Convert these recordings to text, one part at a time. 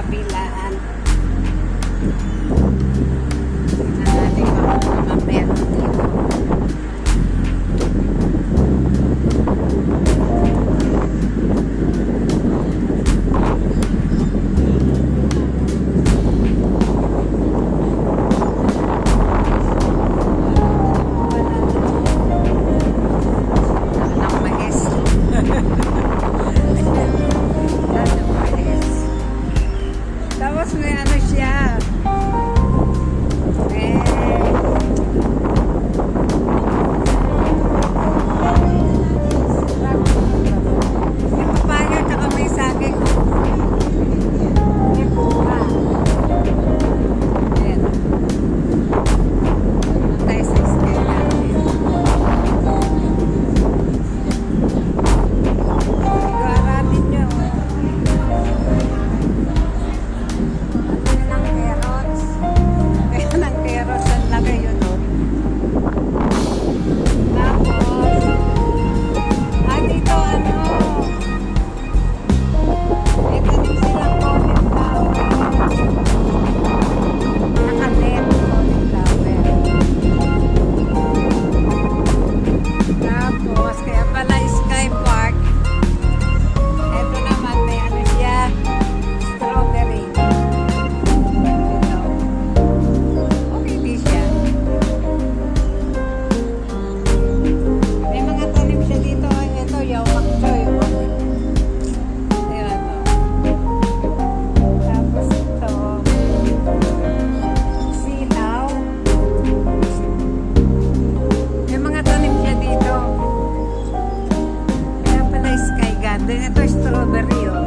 kabilaan. Natin pa kung naman meron dito. Tapos may ano siya. May papaya tsaka may saging. May bunga. Ayan. Doon tayo sa scale natin. Igaratin nyo. Ito strawberry oh.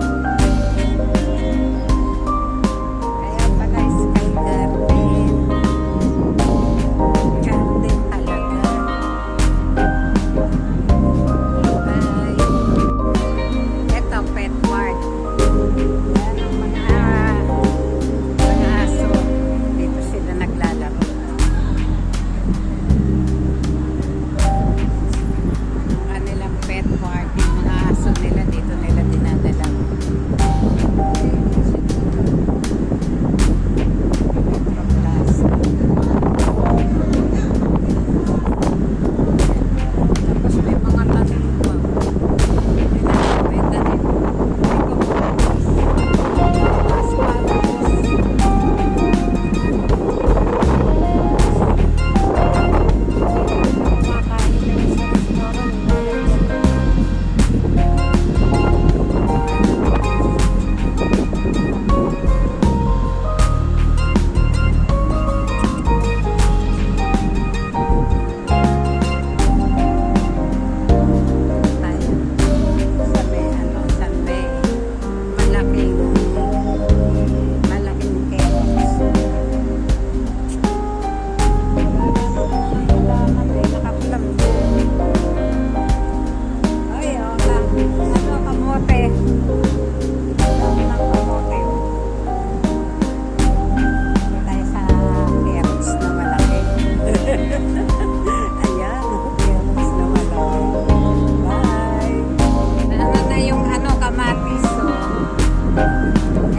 Kaya pala sky garden. Garden talaga. Ay. Ito pet mart. Yan ang mga aso. Dito sila naglalaro. Ang kanilang pet mart. Yung mga aso nila dito nila dinadala. Metro Plaza. Tapos may mga tanim pa. May tanim.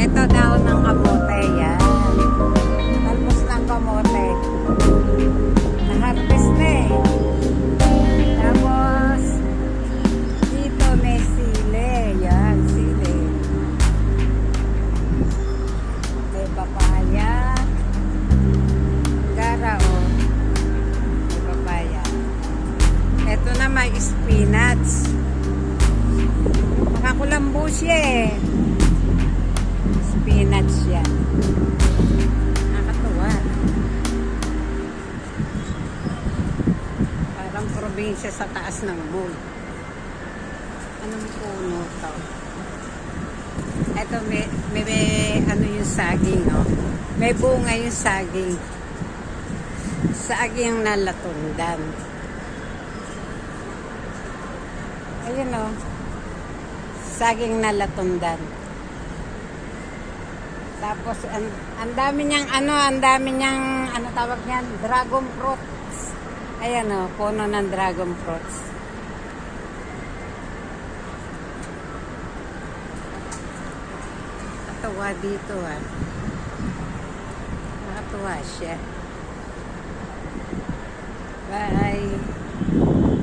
Ito daw ng kamote, yan. Talbos ng kamote. Na-harvest na eh. Tapos, dito may sile. Yan, sile. May papaya. Gara o. May papaya. Ito na may spinach. Makakulambo siya eh. Spinach yan. Nakakatuwa. Parang probinsya sa taas ng mall. Anong puno to? Ito may ano yung saging, no? May bunga yung saging. Saging na latundan. Ayun, no? Saging na latundan. Tapos ang dami niyang ano tawag niyan, dragon fruits. Ayan oh, puno ng dragon fruits. Ito nakakatawa dito ah. Nakakatuwa siya. Bye!